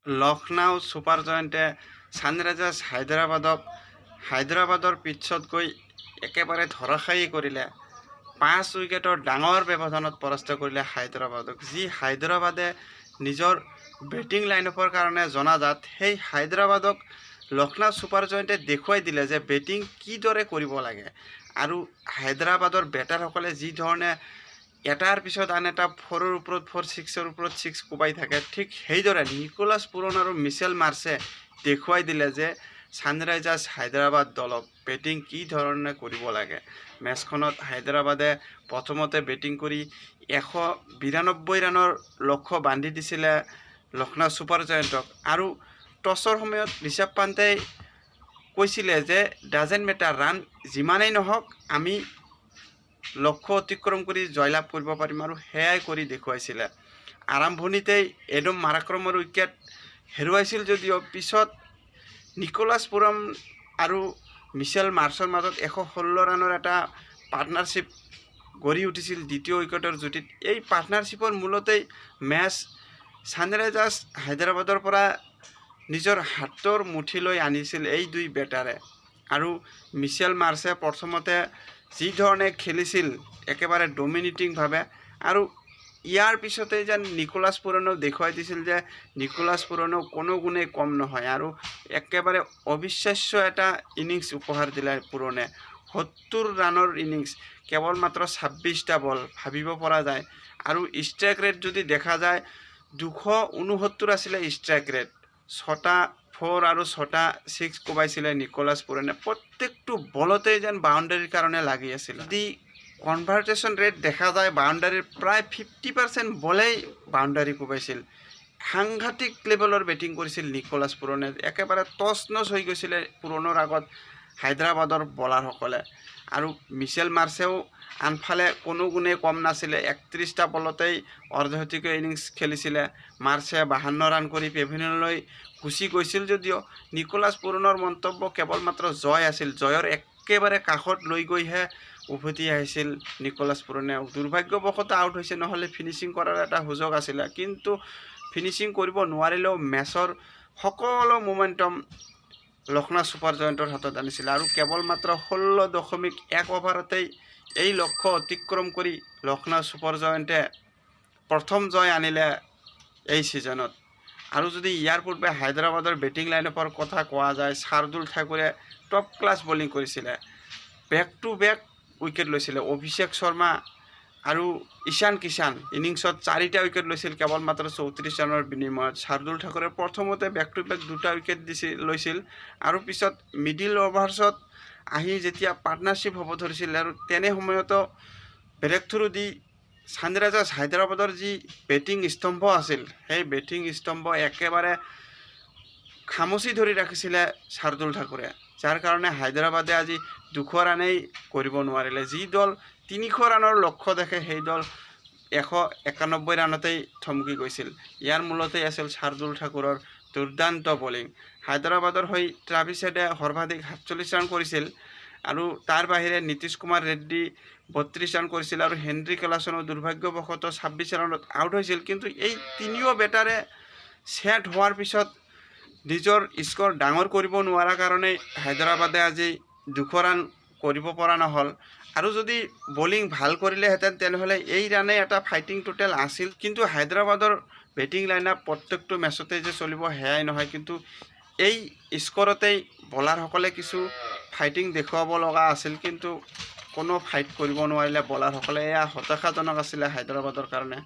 Lucknow super জয়েণ্টে Sunrisers হায়দৰাবাদৰ পিটছত গৈ একেবাৰে ধৰাশায়ী কৰিলে। 5 উইকেটৰ ডাঙৰ ব্যৱধানত পৰাস্ত কৰিলে হায়দৰাবাদক। যি হায়দৰাবাদে নিজৰ বেটিং লাইনআপৰ কাৰণে জনাজাত, সেই হায়দৰাবাদক লক্ষ্ণৌ ছুপাৰ জয়েণ্টে দেখুৱাই দিলে যে বেটিং কিদৰে কৰিব লাগে। আৰু হায়দৰাবাদৰ বেটাৰসকলে যি ধৰণে এটাৰ পিছত আন এটা 4ৰ ওপৰত 4, 6ৰ ওপৰত 6 কোবাই থাকে, ঠিক সেইদৰে নিকোলাছ পুৰন আৰু মিচেল মাৰ্ছে দেখুৱাই দিলে যে ছানৰাইজাৰ্ছ হায়দৰাবাদ দলক বেটিং কি ধৰণে কৰিব লাগে। মেচখনত হায়দৰাবাদে প্ৰথমতে বেটিং কৰি 192 ৰানৰ লক্ষ্য বান্ধি দিছিলে লক্ষ্ণৌ ছুপাৰ জয়েণ্টক। আৰু টছৰ সময়ত ঋষভ পান্তে কৈছিলে যে ডাজেণ্ট মেটাৰ, ৰান যিমানেই নহওক আমি লক্ষ্য অতিক্ৰম কৰি জয়লাভ কৰিব পাৰিম, আৰু সেয়াই কৰি দেখুৱাইছিলে। আৰম্ভণিতেই এডম মাৰাক্ৰমৰ উইকেট হেৰুৱাইছিল যদিও পিছত নিকোলাছ পুৰম আৰু মিচেল মাৰ্ছৰ মাজত 116 ৰানৰ এটা পাৰ্টনাৰশ্বিপ গঢ়ি উঠিছিল দ্বিতীয় উইকেটৰ জুটিত। এই পাৰ্টনাৰশ্বিপৰ মূলতেই মেচ ছানৰাইজাৰ্ছ হায়দৰাবাদৰ পৰা নিজৰ হাতৰ মুঠিলৈ আনিছিল এই দুই বেটাৰে। আৰু মিচেল মাৰ্ছে প্ৰথমতে যি ধৰণে খেলিছিল একেবাৰে ডমিনেটিংভাৱে, আৰু ইয়াৰ পিছতেই যেন নিকোলাছ পুৰনেও দেখুৱাই দিছিল যে নিকোলাছ পুৰনেও কোনো গুণেই কম নহয়, আৰু একেবাৰে অবিশ্বাস্য এটা ইনিংছ উপহাৰ দিলে পুৰনে। 70 ৰানৰ ইনিংছ, কেৱল মাত্ৰ 26টা বল, ভাবিব পৰা যায়। আৰু ষ্ট্ৰাইক ৰেট যদি দেখা যায় 269 আছিলে ষ্ট্ৰাইক ৰেট। 6টা 4 আৰু 6টা 6 কোবাইছিলে নিকোলাছ পুৰনে। প্ৰত্যেকটো বলতেই যেন বাউণ্ডাৰীৰ কাৰণে লাগি আছিল। যদি কনভাৰ্টেশ্যন ৰেট দেখা যায়, বাউণ্ডাৰীৰ প্ৰায় 50% বলেই বাউণ্ডাৰী কোবাইছিল। সাংঘাতিক লেভেলৰ বেটিং কৰিছিল নিকোলাছ পুৰনে। একেবাৰে টচ নচ হৈ গৈছিলে পুৰণৰ আগত হায়দৰাবাদৰ বলাৰসকলে। আৰু মিচেল মাৰ্ছেও আনফালে কোনো গুণেই কম নাছিলে। 31টা বলতেই অৰ্ধশতকীয় ইনিংছ খেলিছিলে। মাৰ্ছে 52 ৰান কৰি পেভিলিয়নলৈ গুচি গৈছিল যদিও নিকোলাছ পুৰণৰ মন্তব্য কেৱল মাত্ৰ জয় আছিল। জয়ৰ একেবাৰে কাষত লৈ গৈহে উভতি আহিছিল নিকোলাছ পুৰনে। দুৰ্ভাগ্যবশতঃ আউট হৈছে, নহ'লে ফিনিচিং কৰাৰ এটা সুযোগ আছিলে, কিন্তু ফিনিচিং কৰিব নোৱাৰিলেও মেচৰ সকলো মোমেণ্টাম লক্ষ্ণৌ ছুপাৰ জয়েণ্টৰ হাতত আনিছিলে। আৰু কেৱল মাত্ৰ 16.1 অভাৰতেই এই লক্ষ্য অতিক্ৰম কৰি লক্ষ্ণৌ ছুপাৰ জয়েণ্টে প্ৰথম জয় আনিলে এই ছিজনত। আৰু যদি ইয়াৰ পূৰ্বে হায়দৰাবাদৰ বেটিং লাইনআপৰ কথা কোৱা যায়, শাৰ্দুল ঠাকুৰে টপ ক্লাছ বলিং কৰিছিলে, বেক টু বেক উইকেট লৈছিলে। অভিষেক শৰ্মা আৰু ঈশান কিষাণ ইনিংছত 4টা উইকেট লৈছিল কেৱল মাত্ৰ 34 ৰানৰ বিনিময়ত। শাৰ্দুল ঠাকুৰে প্ৰথমতে বেক টু বেক 2টা উইকেট লৈছিল, আৰু পিছত মিডিল অভাৰ্ছত আহি যেতিয়া পাৰ্টনাৰশ্বিপ হ'ব ধৰিছিল, আৰু তেনে সময়তো ব্ৰেক থ্ৰু দি ছানৰাইজাৰ্ছ হায়দৰাবাদৰ যি বেটিং স্তম্ভ আছিল, সেই বেটিং স্তম্ভ একেবাৰে খামুচি ধৰি ৰাখিছিলে শাৰ্দুল ঠাকুৰে, যাৰ কাৰণে হায়দৰাবাদে আজি 200 ৰানেই কৰিব নোৱাৰিলে। যি দল 300 ৰানৰ লক্ষ্য দেখে, সেই দল 191 ৰানতেই থমকি গৈছিল। ইয়াৰ মূলতেই আছিল শাৰ্দুল ঠাকুৰৰ দুৰ্দান্ত বলিং। হায়দৰাবাদৰ হৈ ট্ৰাভিছ হেডে সৰ্বাধিক 47 ৰান কৰিছিল, আৰু তাৰ বাহিৰে নীতিশ কুমাৰ ৰেড্ডী 32 ৰান কৰিছিল, আৰু হেনৰি ক্লাছনো দুৰ্ভাগ্যবশতঃ 26 ৰানত আউট হৈছিল। কিন্তু এই তিনিও বেটাৰে ছেট হোৱাৰ পিছত নিজৰ স্ক'ৰ ডাঙৰ কৰিব নোৱাৰা কাৰণে হায়দৰাবাদে আজি 200 ৰান কৰিব পৰা নহ'ল। আৰু যদি বলিং ভাল কৰিলেহেঁতেন তেনেহ'লে এই ৰানেই এটা ফাইটিং টোটেল আছিল। কিন্তু হায়দৰাবাদৰ বেটিং লাইনআপ প্ৰত্যেকটো মেচতেই যে চলিব সেয়াই নহয়, কিন্তু এই স্ক'ৰতেই বলাৰসকলে কিছু ফাইটিং দেখুৱাব লগা আছিল, কিন্তু কোনো ফাইট কৰিব নোৱাৰিলে বলাৰসকলে। এয়া হতাশাজনক আছিলে হায়দৰাবাদৰ কাৰণে।